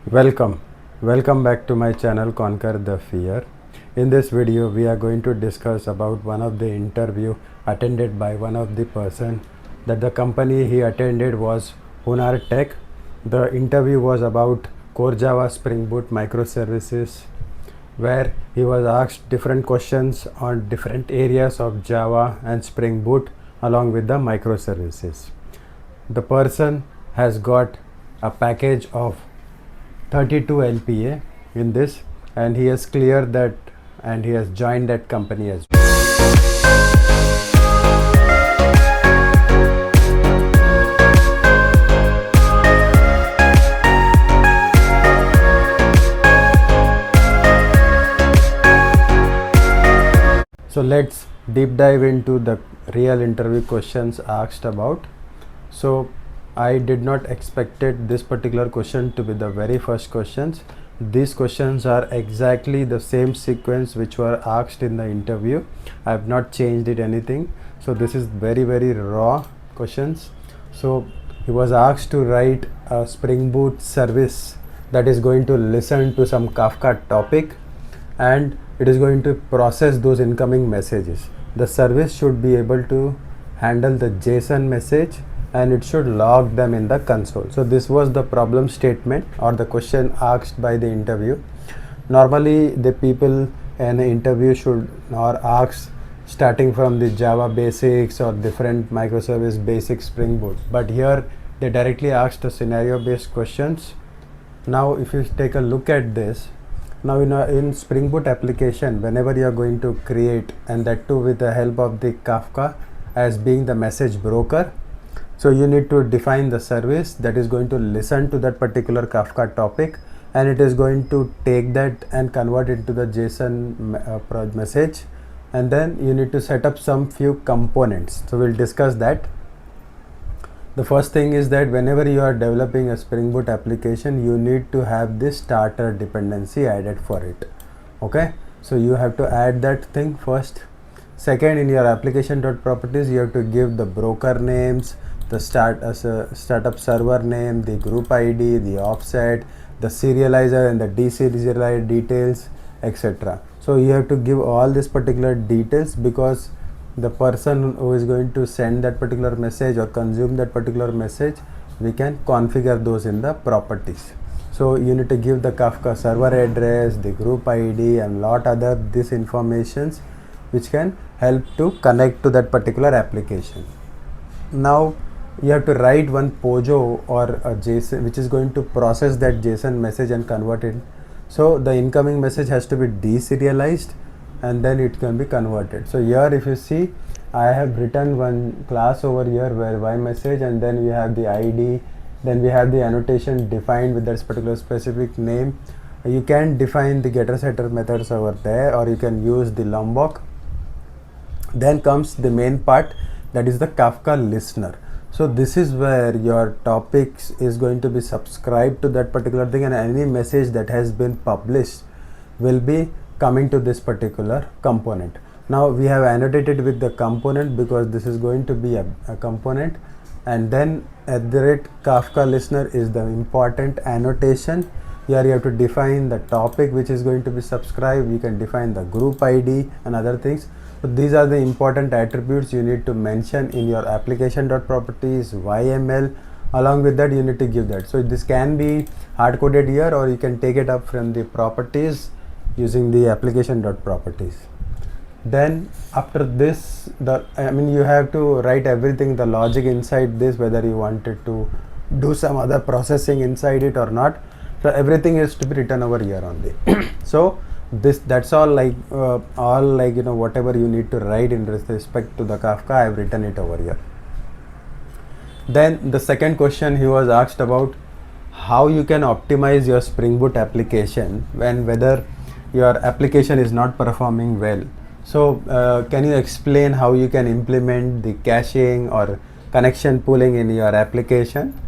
Welcome back to my channel Conquer the Fear. In this video we are going to discuss about one of the interview attended by one of the person that the company he attended was Hoonartek. The interview was about core Java, Spring Boot, microservices, where he was asked different questions on different areas of Java and Spring Boot along with the microservices. The person has got a package of 32 LPA in this, and he has cleared that and he has joined that company as well. So let's deep dive into the real interview questions asked about. So I did not expected this particular question to be the very first questions. These questions are exactly the same sequence which were asked in the interview. I have not changed it anything. So this is very raw questions. So he was asked to write a Spring Boot service that is going to listen to some Kafka topic and it is going to process those incoming messages. The service should be able to handle the JSON message and it should log them in the console. So this was the problem statement or the question asked by the interview. Normally the people in the interview should or ask starting from the Java basics or different microservice basic Spring Boot, but here they directly asked the scenario based questions. Now if you take a look at this, now in Spring Boot application, whenever you are going to create, and that too with the help of the Kafka as being the message broker, so you need to define the service that is going to listen to that particular Kafka topic and it is going to take that and convert it to the JSON message, and then you need to set up some few components. So we'll discuss that. The first thing is that whenever you are developing a Spring Boot application, you need to have this starter dependency added for it. Okay, so you have to add that thing first. Second, in your application.properties, you have to give the broker names, the startup server name, the group ID, the offset, the serializer and the deserializer details, etc. So you have to give all these particular details because the person who is going to send that particular message or consume that particular message, we can configure those in the properties. So you need to give the Kafka server address, the group ID and lot other this informations which can help to connect to that particular application. Now you have to write one POJO or a JSON which is going to process that JSON message and convert it. So the incoming message has to be deserialized and then it can be converted. So here if you see, I have written one class over here where yMessage, and then we have the ID, then we have the annotation defined with that particular specific name. You can define the getter setter methods over there or you can use the Lombok. Then comes the main part, that is the Kafka listener. So this is where your topics is going to be subscribed to that particular thing, and any message that has been published will be coming to this particular component. Now we have annotated with the component because this is going to be a component, and then @Kafka listener is the important annotation. Here you have to define the topic which is going to be subscribed. You can define the group ID and other things. So these are the important attributes you need to mention in your application.properties, YML. Along with that you need to give that. So this can be hard coded here or you can take it up from the properties using the application.properties. Then after this, you have to write everything, the logic inside this, whether you wanted to do some other processing inside it or not. So everything is to be written over here only. So that's all whatever you need to write in respect to the Kafka, I have written it over here. Then the second question he was asked about how you can optimize your Spring Boot application whether your application is not performing well. So can you explain how you can implement the caching or connection pooling in your application?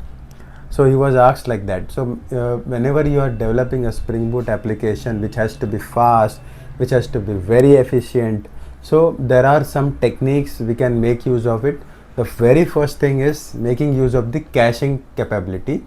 So he was asked like that. So whenever you are developing a Spring Boot application which has to be fast, which has to be very efficient, so there are some techniques we can make use of it. The very first thing is making use of the caching capability.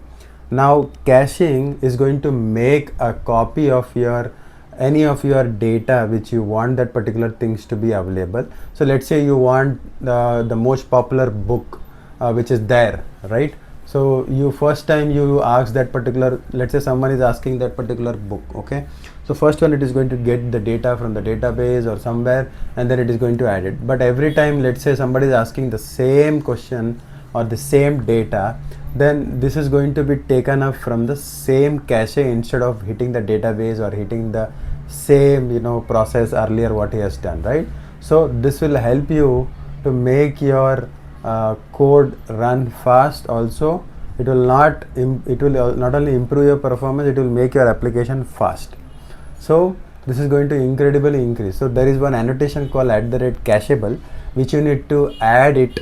Now caching is going to make a copy of your any of your data which you want that particular things to be available. So let's say you want the most popular book which is there, right? So you first time you ask that particular, let's say someone is asking that particular book, okay? So first one, it is going to get the data from the database or somewhere, and then it is going to add it. But every time, let's say somebody is asking the same question or the same data, then this is going to be taken up from the same cache instead of hitting the database or hitting the same process earlier what he has done, right? So this will help you to make your code run fast. Also it will not only improve your performance, it will make your application fast. So this is going to incredibly increase. So there is one annotation called @cacheable, which you need to add it,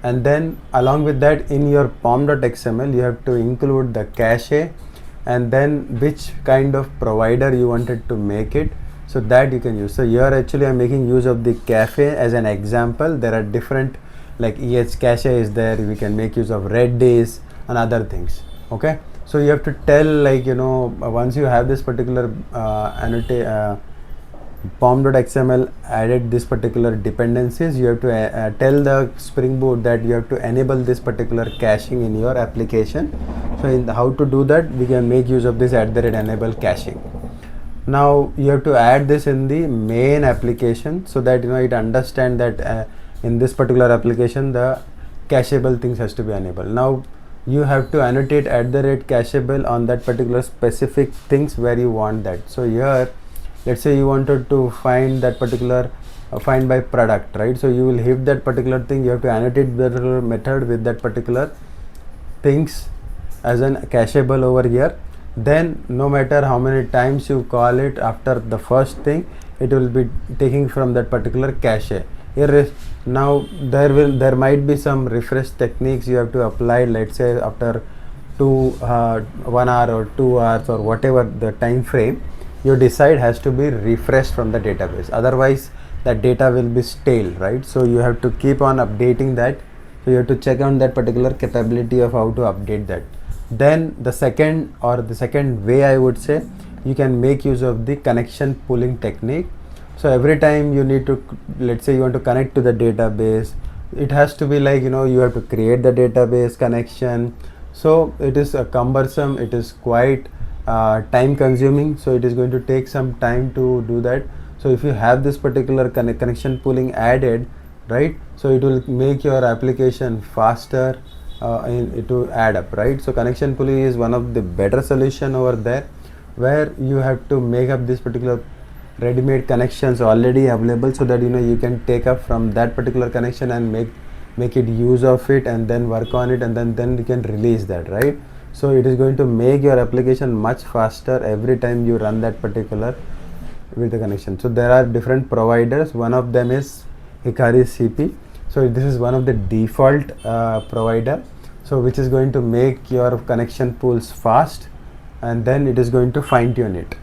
and then along with that in your pom.xml you have to include the cache and then which kind of provider you wanted to make it, so that you can use. So here actually I'm making use of the cache as an example. There are different, like cache is there, we can make use of Redis and other things, okay? So you have to tell, like once you have this particular pom.xml added this particular dependencies, you have to tell the Spring Boot that you have to enable this particular caching in your application. So in how to do that, we can make use of this @enable caching. Now you have to add this in the main application, so that it understand that in this particular application the cacheable things has to be enabled. Now you have to annotate @cacheable on that particular specific things where you want that. So here, let's say you wanted to find that particular find by product, right? So you will hit that particular thing, you have to annotate the particular method with that particular things as an cacheable over here. Then no matter how many times you call it after the first thing, it will be taking from that particular cache. Now there might be some refresh techniques you have to apply, let's say after 1 hour or 2 hours or whatever the time frame you decide has to be refreshed from the database, otherwise that data will be stale, right? So you have to keep on updating that. So you have to check on that particular capability of how to update that. Then the second way I would say, you can make use of the connection pooling technique. So every time you need to, let's say you want to connect to the database, it has to be like you have to create the database connection. So it is cumbersome, it is quite time consuming, so it is going to take some time to do that. So if you have this particular connection pooling added, right, so it will make your application faster to add up, right? So connection pooling is one of the better solution over there, where you have to make up this particular ready-made connections already available, so that you can take up from that particular connection and make it use of it and then work on it, and then you can release that, right? So it is going to make your application much faster every time you run that particular with the connection. So there are different providers. One of them is Hikari CP. So this is one of the default provider, so which is going to make your connection pools fast, and then it is going to fine tune it.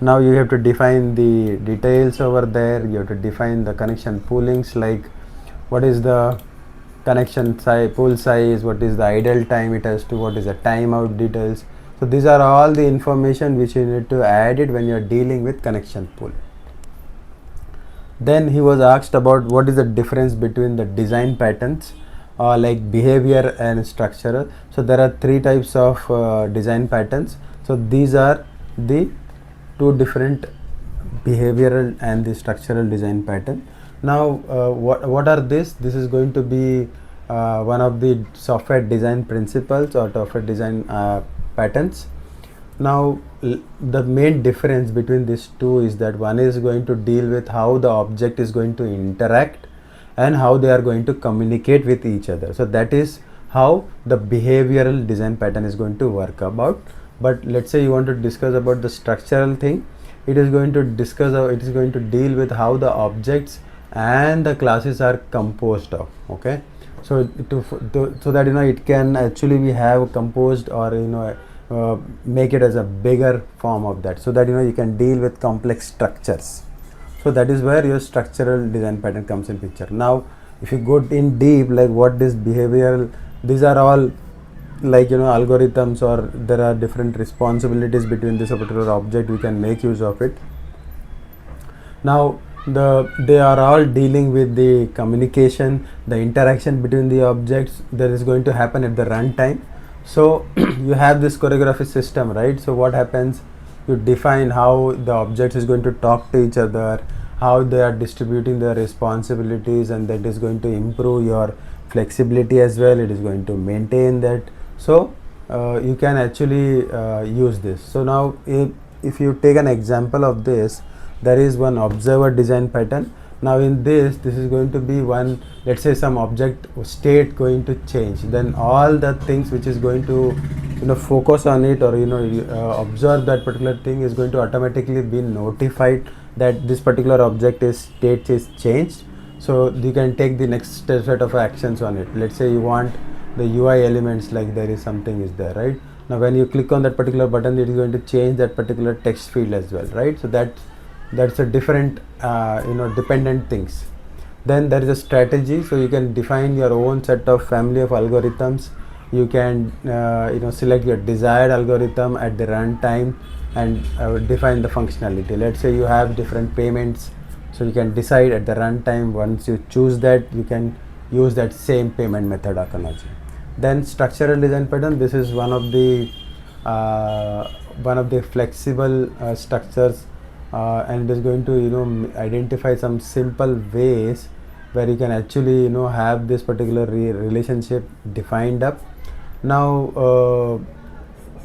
Now you have to define the details over there. You have to define the connection poolings, like what is the connection size, pool size, what is the idle time it has to, what is the timeout details. So these are all the information which you need to add it when you are dealing with connection pool. Then he was asked about what is the difference between the design patterns like behavior and structural. So there are 3 types of design patterns. So these are the 2 different behavioral and the structural design pattern. Now what are this? This is going to be one of the software design principles or software design patterns. Now the main difference between these 2 is that one is going to deal with how the object is going to interact and how they are going to communicate with each other. So that is how the behavioral design pattern is going to work about. But let's say you want to discuss about the structural thing, it is going to deal with how the objects and the classes are composed of, okay? So so that it can actually we have composed or make it as a bigger form of that, so that you can deal with complex structures. So that is where your structural design pattern comes in picture. Now if you go in deep, like what this behavioral, these are all like algorithms, or there are different responsibilities between this particular object, we can make use of it. Now they are all dealing with the communication, the interaction between the objects that is going to happen at the runtime. So you have this choreography system, right? So what happens, you define how the objects is going to talk to each other, how they are distributing their responsibilities, and that is going to improve your flexibility as well. It is going to maintain that. So you can actually use this. So now if you take an example of this, there is one observer design pattern. Now in this is going to be one, let's say some object state going to change, then all the things which is going to focus on it, or observe that particular thing, is going to automatically be notified that this particular object is state is changed. So you can take the next set of actions on it. Let's say you want the UI elements, like there is something is there, right? Now when you click on that particular button, it is going to change that particular text field as well, right? So that's a different dependent things. Then there is a strategy, so you can define your own set of family of algorithms. You can select your desired algorithm at the runtime and define the functionality. Let's say you have different payments, so you can decide at the runtime, once you choose that, you can use that same payment methodology. Then structural design pattern, this is one of the flexible structures, and it is going to identify some simple ways where you can actually have this particular relationship defined up. Now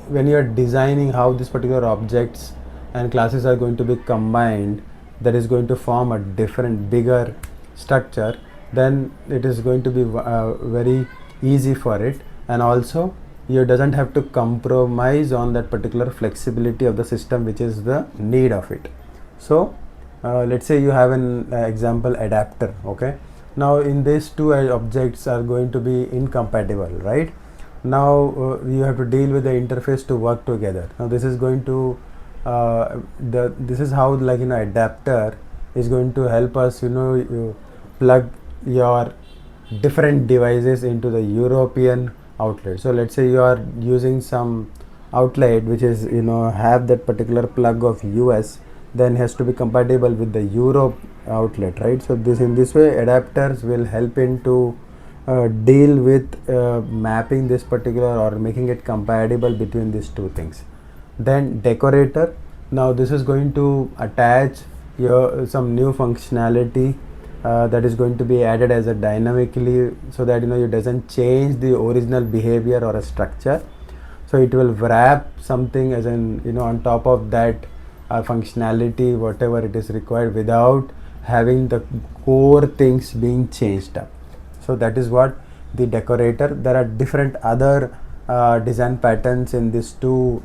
when you are designing how this particular objects and classes are going to be combined, that is going to form a different bigger structure, then it is going to be very easy for it, and also you doesn't have to compromise on that particular flexibility of the system, which is the need of it. So let's say you have an example adapter. Okay, now in these two objects are going to be incompatible, right? Now you have to deal with the interface to work together. Now this is going to this is how, like adapter is going to help us you plug your different devices into the European outlet. So let's say you are using some outlet which is have that particular plug of US, then has to be compatible with the Europe outlet, right? So in this way adapters will help into deal with mapping this particular or making it compatible between these two things. Then decorator, now this is going to attach some new functionality that is going to be added as a dynamically, so that it doesn't change the original behavior or a structure. So it will wrap something as an on top of that functionality, whatever it is required, without having the core things being changed up. So that is what the decorator. There are different other design patterns in these two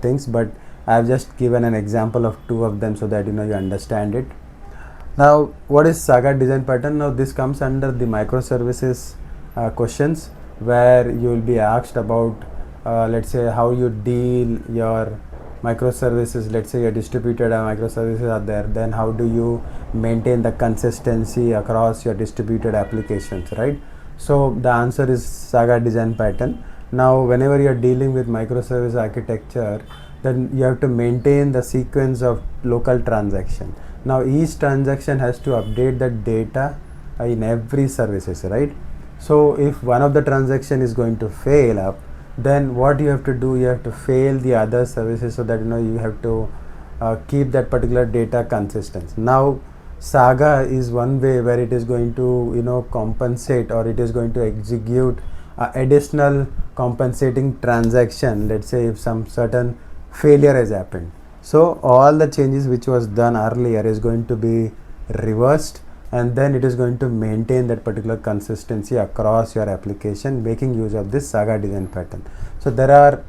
things, but I have just given an example of two of them so that you understand it. Now what is Saga design pattern? Now this comes under the microservices questions, where you will be asked about let's say how you deal your microservices. Let's say your distributed microservices are there, then how do you maintain the consistency across your distributed applications, right? So the answer is Saga design pattern. Now whenever you are dealing with microservice architecture, then you have to maintain the sequence of local transaction. Now each transaction has to update the data in every services, right? So if one of the transaction is going to fail up, then what you have to do, you have to fail the other services, so that you have to keep that particular data consistent. Now Saga is one way where it is going to compensate, or it is going to execute additional compensating transaction. Let's say if some certain failure has happened, so all the changes which was done earlier is going to be reversed, and then it is going to maintain that particular consistency across your application, making use of this Saga design pattern. So there are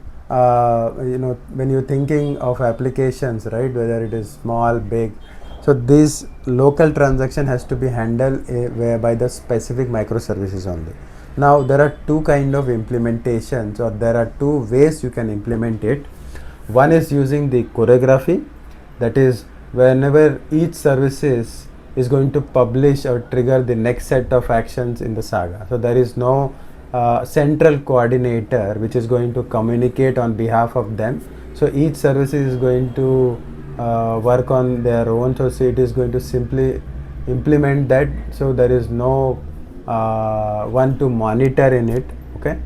when you're thinking of applications, right, whether it is small, big, so this local transaction has to be handled by the specific microservices only. Now there are two kind of implementations, or there are two ways you can implement it. One is using the choreography, that is whenever each services is going to publish or trigger the next set of actions in the Saga. So there is no central coordinator which is going to communicate on behalf of them. So each service is going to work on their own, so it is going to simply implement that, so there is no one to monitor in it. Okay.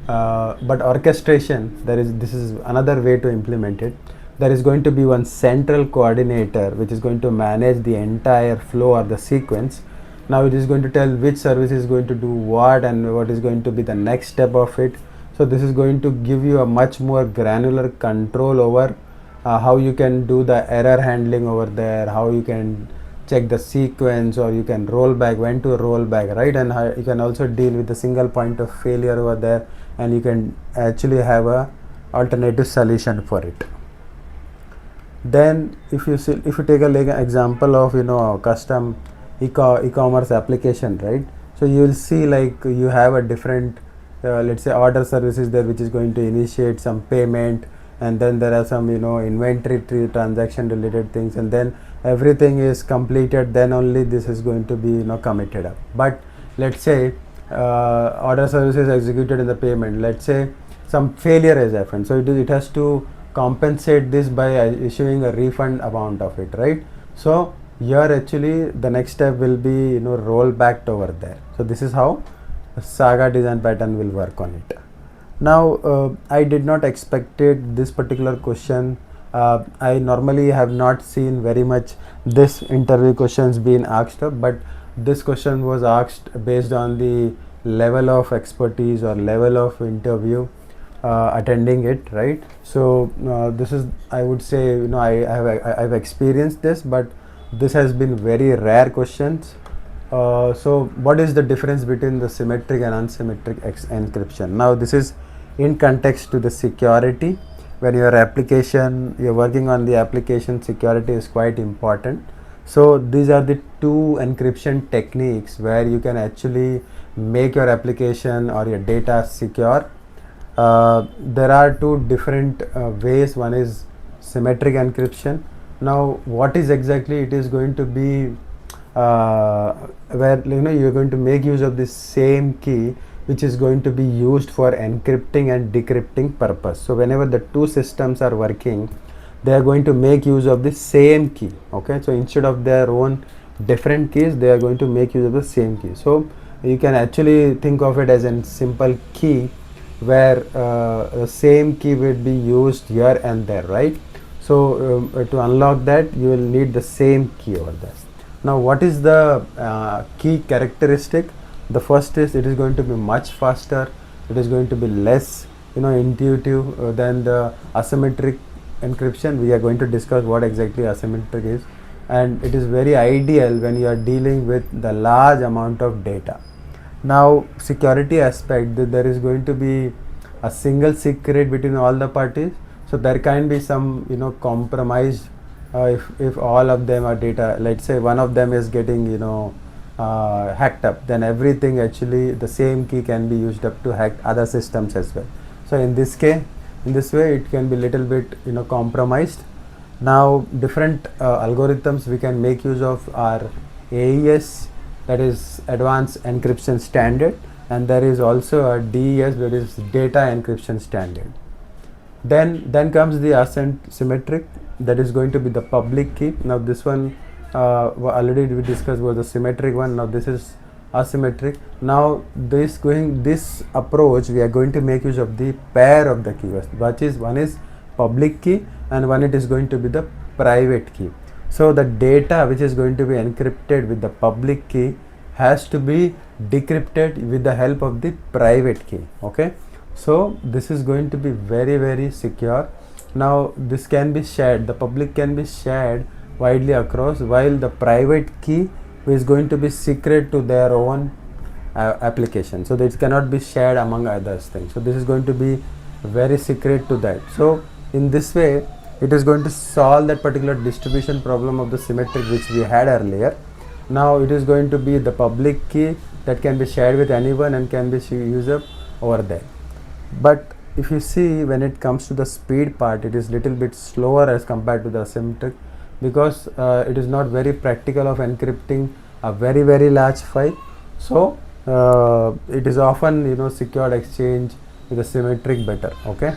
But orchestration, this is another way to implement it. There is going to be one central coordinator which is going to manage the entire flow or the sequence. Now it is going to tell which service is going to do what and what is going to be the next step of it. So this is going to give you a much more granular control over how you can do the error handling over there, how you can check the sequence, or you can roll back, when to roll back, right? And you can also deal with the single point of failure over there, and you can actually have a alternative solution for it. Then if you take a like example of custom e-commerce application, right? So you will see like you have a different let's say order services there which is going to initiate some payment, and then there are some inventory transaction related things, and then everything is completed, then only this is going to be committed up. But let's say order services executed in the payment, let's say some failure has happened, so it has to compensate this by issuing a refund amount of it, right? So here actually the next step will be roll back over there. So this is how Saga design pattern will work on it. Now I did not expected this particular question. I normally have not seen very much this interview questions being asked up, but this question was asked based on the level of expertise or level of interview attending it, right? So this is, I would say, I've experienced this, but this has been very rare questions. So what is the difference between the symmetric and unsymmetric encryption? Now this is in context to the security. When you're working on the application, security is quite important. So these are the two encryption techniques where you can actually make your application or your data secure. There are two different ways. One is symmetric encryption. Now what is exactly it is going to be where you're going to make use of the same key which is going to be used for encrypting and decrypting purpose. So whenever the two systems are working, they are going to make use of the same key. Okay, so instead of their own different keys, they are going to make use of the same key. So you can actually think of it as a simple key where the same key will be used here and there, right? So to unlock that, you will need the same key over there. Now what is the key characteristic? The first is it is going to be much faster, it is going to be less intuitive than the asymmetric encryption. We are going to discuss what exactly asymmetric is, and it is very ideal when you are dealing with the large amount of data. Now security aspect, there is going to be a single secret between all the parties, so there can be some compromise if all of them are data, let's say one of them is getting hacked up, then everything actually the same key can be used up to hack other systems as well. So in this way it can be little bit compromised. Now different algorithms we can make use of are AES, that is advanced encryption standard, and there is also a DES, that is data encryption standard. Then comes the asymmetric, that is going to be the public key. Now this one already we discussed was the symmetric one. Now this is asymmetric. Now this approach we are going to make use of the pair of the keywords, which is one is public key and one it is going to be the private key. So the data which is going to be encrypted with the public key has to be decrypted with the help of the private key. Okay, so this is going to be very, very secure. Now this can be shared, the public can be shared widely across, while the private key is going to be secret to their own application, so this cannot be shared among others things. So this is going to be very secret to that. So in this way it is going to solve that particular distribution problem of the symmetric which we had earlier. Now it is going to be the public key that can be shared with anyone and can be used up over there. But if you see, when it comes to the speed part, it is little bit slower as compared to the asymmetric, because it is not very practical of encrypting a very, very large file. So it is often, you know, secured exchange with a symmetric better. Okay,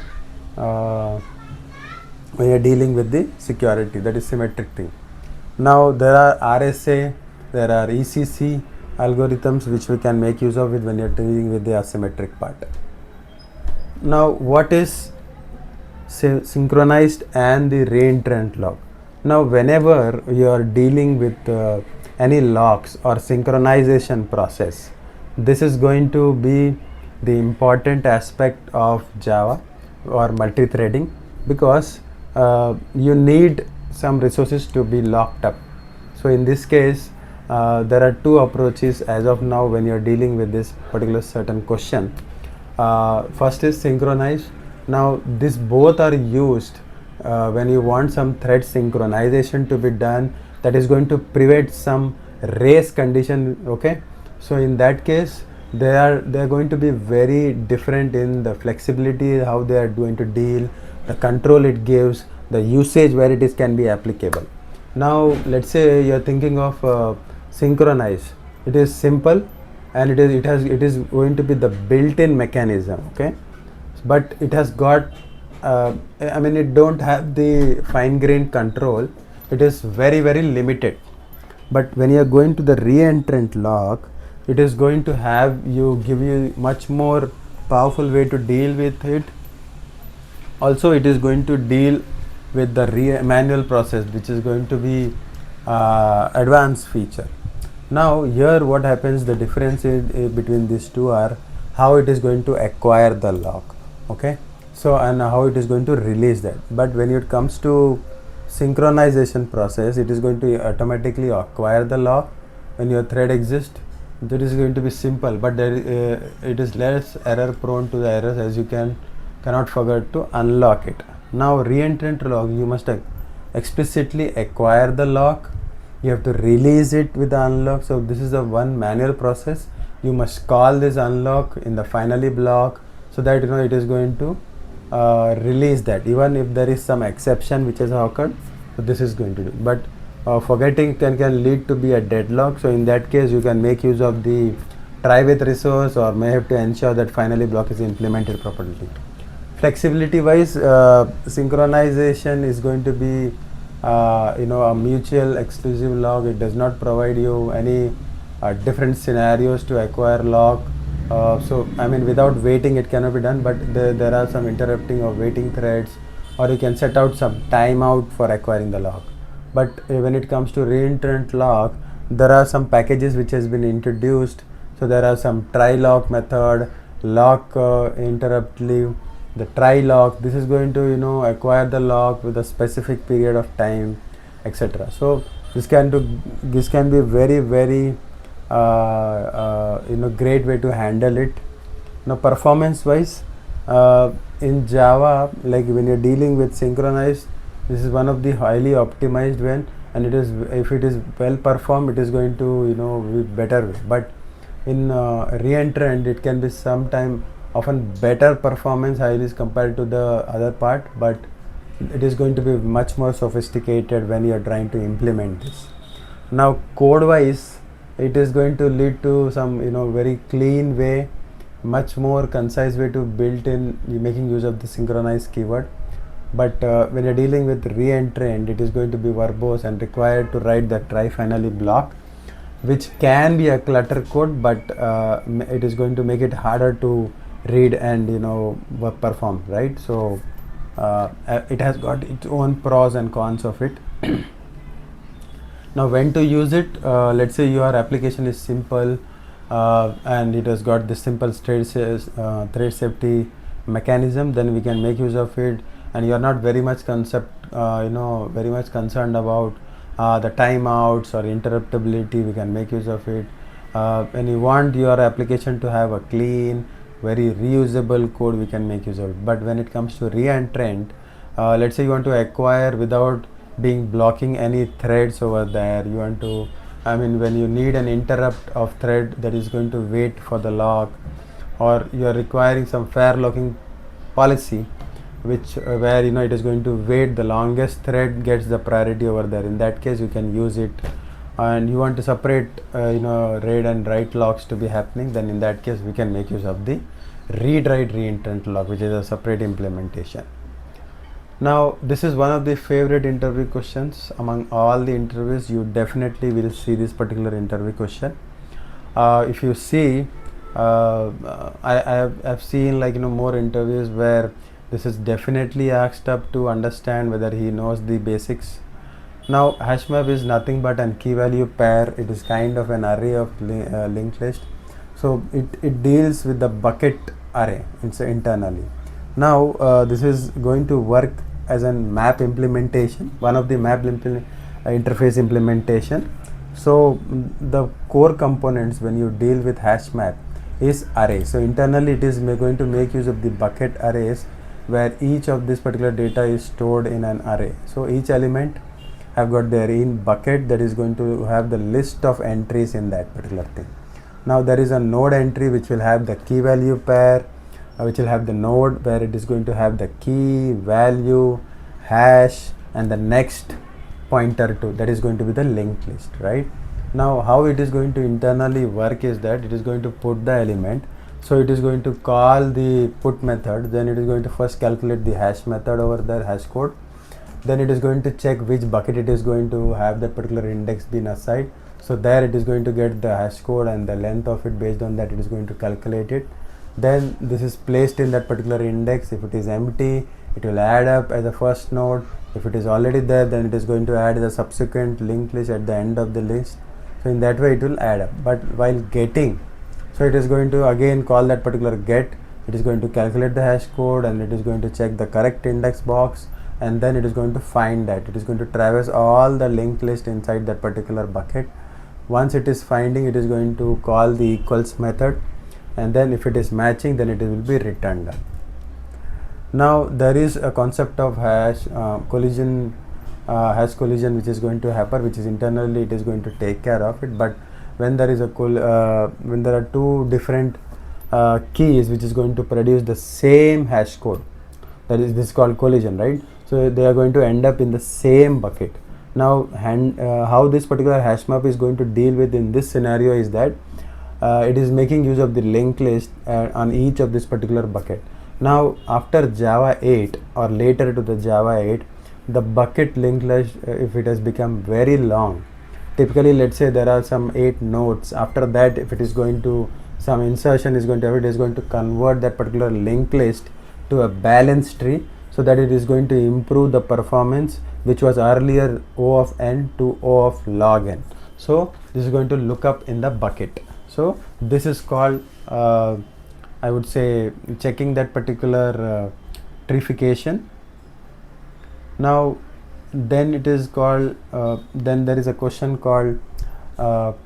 when you're dealing with the security, that is symmetric thing. Now there are RSA, there are ECC algorithms which we can make use of it when you're dealing with the asymmetric part. Now what is synchronized and the reentrant lock? Now whenever you are dealing with any locks or synchronization process, this is going to be the important aspect of Java or multi-threading, because you need some resources to be locked up. So in this case, there are two approaches as of now when you're dealing with this particular certain question. First is synchronized. Now these both are used when you want some thread synchronization to be done, that is going to prevent some race condition. Okay, so in that case they are going to be very different in the flexibility, how they are going to deal, the control it gives, the usage where it is can be applicable. Now let's say you are thinking of synchronize. It is simple and it is going to be the built-in mechanism. Okay, but it has got I mean, it don't have the fine-grained control. It is very limited. But when you are going to the reentrant lock, it is going to give you much more powerful way to deal with it. Also it is going to deal with the manual process, which is going to be advanced feature. Now here what happens, the difference between these two are how it is going to acquire the lock. Okay, so and how it is going to release that. But when it comes to synchronization process, it is going to automatically acquire the lock when your thread exists. That is going to be simple, but it is less error prone to the errors, as you cannot forget to unlock it. Now reentrant lock, you must explicitly acquire the lock, you have to release it with the unlock. So this is a one manual process. You must call this unlock in the finally block, so that you know it is going to release that, even if there is some exception which has occurred. So this is going to do, but forgetting can lead to be a deadlock. So in that case you can make use of the try with resource, or may have to ensure that finally block is implemented properly. Flexibility wise, synchronization is going to be a mutual exclusive lock. It does not provide you any different scenarios to acquire lock. So I mean, without waiting it cannot be done, but there are some interrupting or waiting threads, or you can set out some timeout for acquiring the lock. But when it comes to reentrant lock, there are some packages which has been introduced. So there are some try lock method, lock interrupt leave, the try lock. This is going to acquire the lock with a specific period of time, etc. So this can be very great way to handle it. Now performance wise, in Java, like when you're dealing with synchronized, this is one of the highly optimized one, and if it is well performed, it is going to be better way. But in reentrant, it can be sometime often better performance highly compared to the other part, but it is going to be much more sophisticated when you are trying to implement this. Now code wise, it is going to lead to some very clean way, much more concise way to build in making use of the synchronized keyword. But when you're dealing with reentrant, it is going to be verbose and required to write the try finally block, which can be a clutter code, but it is going to make it harder to read and perform, right? So it has got its own pros and cons of it. Now when to use it, let's say your application is simple and it has got this simple thread safety mechanism, then we can make use of it. And you are not very much concerned about the timeouts or interruptibility, we can make use of it. When you want your application to have a clean, very reusable code, we can make use of it. But when it comes to reentrant, let's say you want to acquire without blocking any threads over there, you want to, when you need an interrupt of thread that is going to wait for the lock, or you are requiring some fair locking policy, which where it is going to wait, the longest thread gets the priority over there. In that case you can use it and you want to separate read and write logs to be happening, then in that case we can make use of the read write reintent log, which is a separate implementation. Now this is one of the favorite interview questions among all the interviews. You definitely will see this particular interview question. If you see, I've seen more interviews where this is definitely asked up to understand whether he knows the basics. Now HashMap is nothing but an key value pair. It is kind of an array of linked list. So it deals with the bucket array internally. Now this is going to work as a map implementation, one of the map interface implementation. So the core components when you deal with HashMap is array. So internally it is going to make use of the bucket arrays, where each of this particular data is stored in an array. So each element have got their in bucket that is going to have the list of entries in that particular thing. Now there is a node entry which will have the key value pair, which will have the node where it is going to have the key, value, hash, and the next pointer to that is going to be the linked list, right? Now how it is going to internally work is that it is going to put the element. So it is going to call the put method, then it is going to first calculate the hash method over there, hash code. Then it is going to check which bucket it is going to have that particular index been assigned. So there it is going to get the hash code and the length of it. Based on that it is going to calculate it. Then this is placed in that particular index. If it is empty, it will add up as a first node. If it is already there, then it is going to add the subsequent linked list at the end of the list. So in that way it will add up. But while getting, so it is going to again call that particular get. It is going to calculate the hash code and it is going to check the correct index box, and then it is going to find that. It is going to traverse all the linked list inside that particular bucket. Once it is finding, it is going to call the equals method, and then if it is matching, then it will be returned. Now there is a concept of hash collision which is going to happen, which is internally it is going to take care of it. But when there is a when there are two different keys which is going to produce the same hash code, that is, this is called collision, right? So they are going to end up in the same bucket. Now how this particular HashMap is going to deal with in this scenario is that it is making use of the linked list on each of this particular bucket. Now after Java 8 or later to the Java 8, the bucket linked list, if it has become very long, typically let's say there are some 8 nodes, after that if it is going to, some insertion is going to have, it is going to convert that particular linked list to a balanced tree, so that it is going to improve the performance, which was earlier O of n to O of log n. So this is going to look up in the bucket. So this is called I would say checking that particular treefication. Now then it is called then there is a question called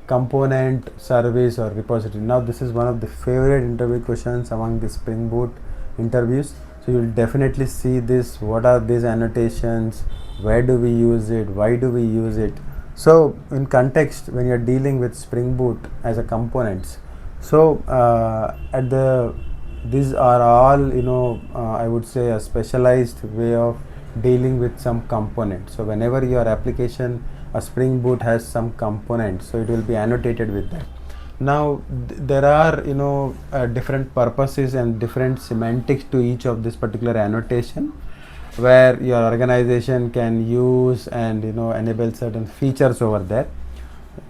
component, service, or repository. Now this is one of the favorite interview questions among the Spring Boot interviews. So you will definitely see this. What are these annotations? Where do we use it? Why do we use it? So in context, when you are dealing with Spring Boot as a components, so these are all I would say a specialized way of dealing with some components. So whenever your application, a Spring Boot has some components, so it will be annotated with that. Now there are different purposes and different semantics to each of this particular annotation, where your organization can use and enable certain features over there.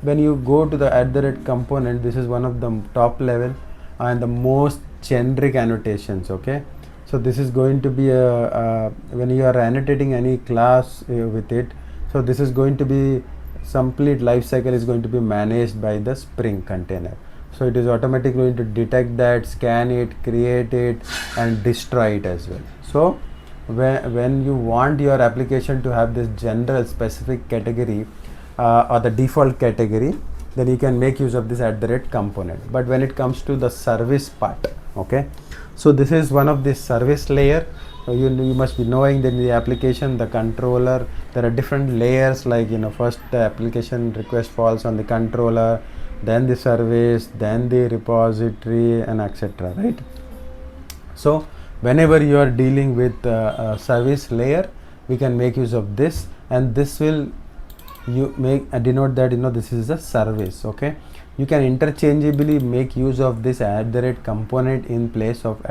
When you go to the @ component, this is one of the top level and the most generic annotations. Okay, so this is going to be when you are annotating any class with it, so this is going to be complete life cycle is going to be managed by the Spring container. So it is automatically going to detect that, scan it, create it, and destroy it as well. So when you want your application to have this general specific category or the default category, then you can make use of this @ component. But when it comes to the service part, okay, so this is one of the service layer. So you must be knowing that in the application, the controller, there are different layers, like first the application request falls on the controller, then the service, then the repository, and etc. Right? So whenever you are dealing with a service layer, we can make use of this, and this will you make denote that this is a service. Okay, you can interchangeably make use of this component in place of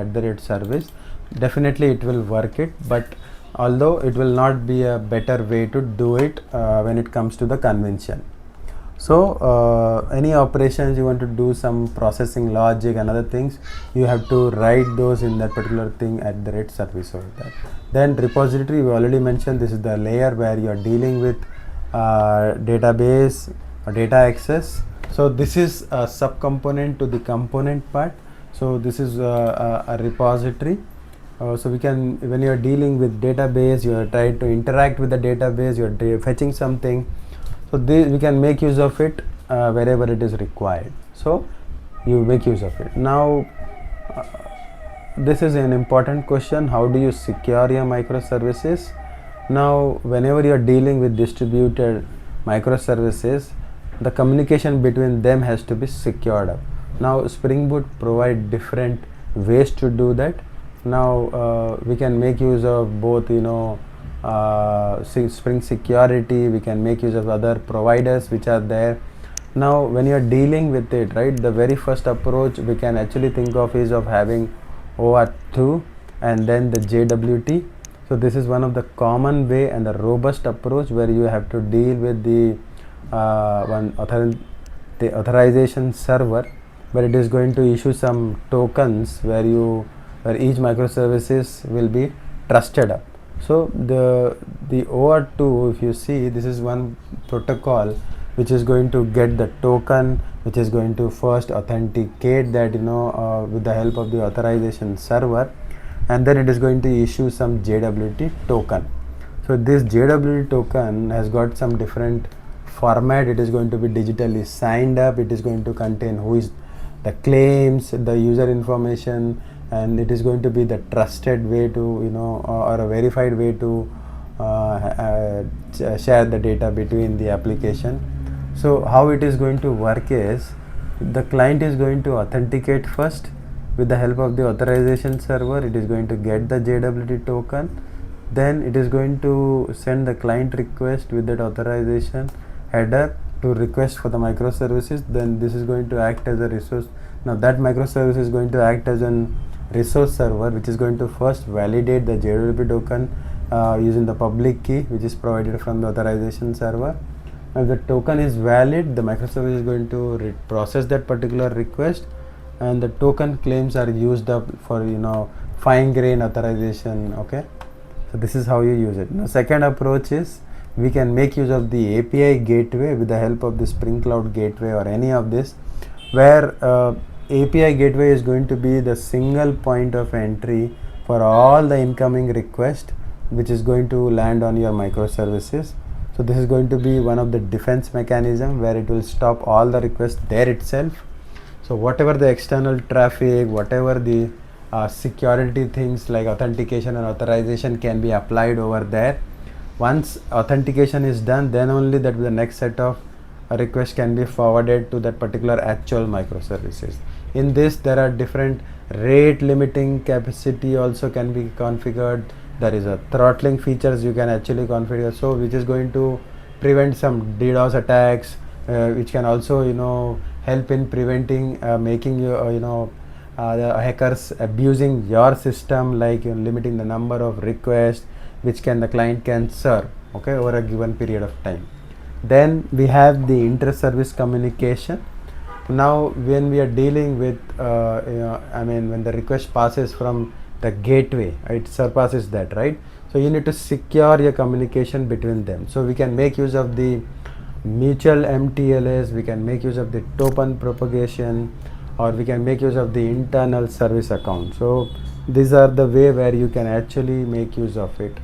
service. Definitely it will work it, but although it will not be a better way to do it when it comes to the convention. So any operations you want to do, some processing logic and other things, you have to write those in that particular thing service over there. Then repository, we already mentioned, this is the layer where you are dealing with database or data access. So this is a subcomponent to the component part. So this is a repository. So we can, when you are dealing with database, you are trying to interact with the database, you are fetching something. So we can make use of it wherever it is required. So you make use of it. Now this is an important question. How do you secure your microservices? Now whenever you are dealing with distributed microservices, the communication between them has to be secured up. Now Spring Boot provide different ways to do that. Now we can make use of both Spring Security, we can make use of other providers which are there. Now when you are dealing with it, right, the very first approach we can actually think of is of having OAuth2 and then the JWT. So this is one of the common way and the robust approach where you have to deal with the authorization server, where it is going to issue some tokens where each microservices will be trusted up. So the OAuth2, if you see, this is one protocol which is going to get the token, which is going to first authenticate that with the help of the authorization server, and then it is going to issue some JWT token. So this JWT token has got some different format. It is going to be digitally signed up. It is going to contain who is the claims, the user information, and it is going to be the trusted way to or a verified way to share the data between the application. So how it is going to work is, the client is going to authenticate first with the help of the authorization server. It is going to get the JWT token, then it is going to send the client request with that authorization header to request for the microservices. Then this is going to act as a resource. Now that microservice is going to act as an resource server, which is going to first validate the JWT token using the public key which is provided from the authorization server. If the token is valid, the microservice is going to process that particular request, and the token claims are used up for fine grain authorization. Okay, so this is how you use it. Now second approach is, we can make use of the API gateway with the help of the Spring Cloud gateway or any of this, where API gateway is going to be the single point of entry for all the incoming request which is going to land on your microservices. So this is going to be one of the defense mechanism where it will stop all the requests there itself. So whatever the external traffic, whatever the security things like authentication and authorization can be applied over there. Once authentication is done, then only that the next set of request can be forwarded to that particular actual microservices. In this, there are different rate limiting capacity also can be configured. There is a throttling features you can actually configure, so which is going to prevent some DDoS attacks, which can also help in preventing making you the hackers abusing your system, like limiting the number of requests which the client can serve, okay, over a given period of time. Then we have the inter-service communication. Now when we are dealing with when the request passes from the gateway, it surpasses that, right? So you need to secure your communication between them. So we can make use of the mutual MTLS, we can make use of the token propagation, or we can make use of the internal service account. So these are the way where you can actually make use of it.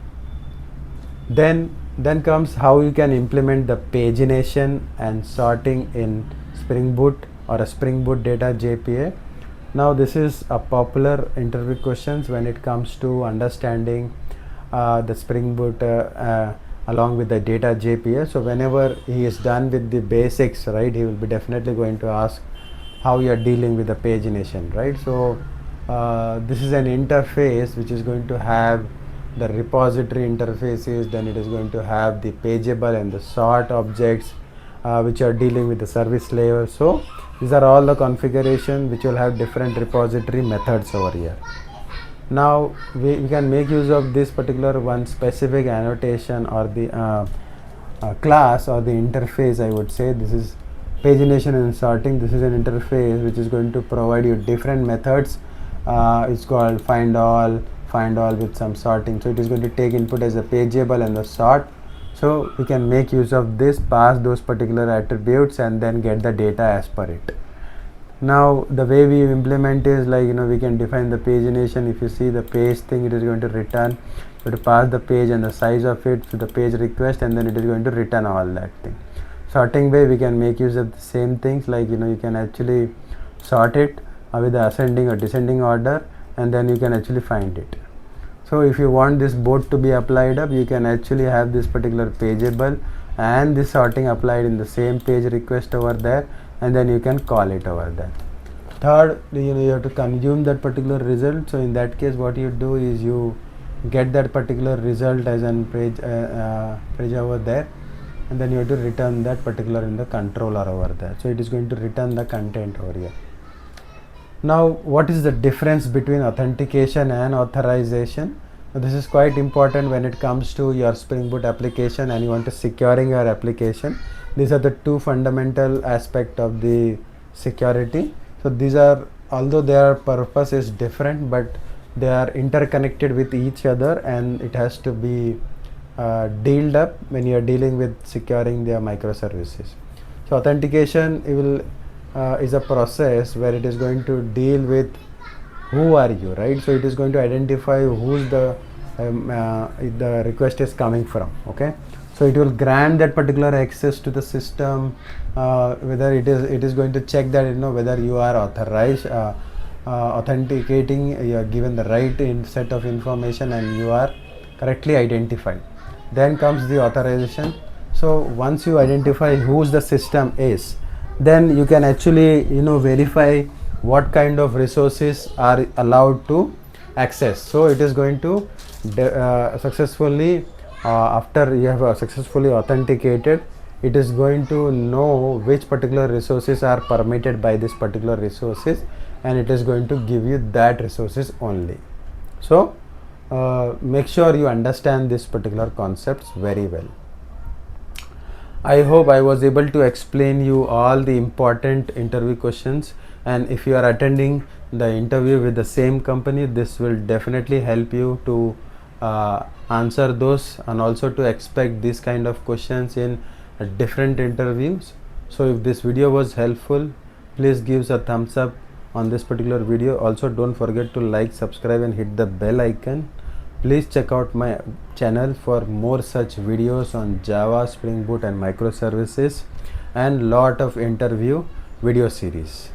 Then comes how you can implement the pagination and sorting in Spring Boot or a Spring Boot data JPA. Now this is a popular interview questions when it comes to understanding the Spring Boot along with the data JPA. So whenever he is done with the basics, right, he will be definitely going to ask how you are dealing with the pagination, right? So this is an interface which is going to have the repository interfaces, then it is going to have the pageable and the sort objects which are dealing with the service layer. So these are all the configuration which will have different repository methods over here. Now we can make use of this particular one specific annotation or the class or the interface. I would say this is pagination and sorting. This is an interface which is going to provide you different methods. It's called find all with some sorting. So it is going to take input as a pageable and the sort. So we can make use of this, pass those particular attributes and then get the data as per it. Now the way we implement is like, we can define the pagination. If you see the page thing, it is going to return, so to pass the page and the size of it to the page request, and then it is going to return all that thing. Sorting way, we can make use of the same things, like you can actually sort it with the ascending or descending order, and then you can actually find it. So if you want this both to be applied up, you can actually have this particular pageable and this sorting applied in the same page request over there, and then you can call it over there. Third, you have to consume that particular result. So in that case, what you do is you get that particular result as an page over there, and then you have to return that particular in the controller over there. So it is going to return the content over here. Now what is the difference between authentication and authorization? Now, this is quite important when it comes to your Spring Boot application and you want to securing your application. These are the two fundamental aspects of the security. So these are, although their purpose is different, but they are interconnected with each other, and it has to be dealt up when you are dealing with securing their microservices. So authentication is a process where it is going to deal with who are you, right? So it is going to identify who's the request is coming from. Okay, so it will grant that particular access to the system, whether it is going to check that whether you are authorized, authenticating, you are given the right set of information and you are correctly identified. Then comes the authorization. So once you identify whose the system is, then you can actually verify what kind of resources are allowed to access. So it is going to successfully after you have successfully authenticated, it is going to know which particular resources are permitted by this particular resources, and it is going to give you that resources only. So make sure you understand this particular concepts very well. I hope I was able to explain you all the important interview questions, and if you are attending the interview with the same company, this will definitely help you to answer those and also to expect this kind of questions in different interviews. So if this video was helpful, please give us a thumbs up on this particular video. Also don't forget to like, subscribe and hit the bell icon. Please check out my channel for more such videos on Java, Spring Boot and microservices, and lot of interview video series.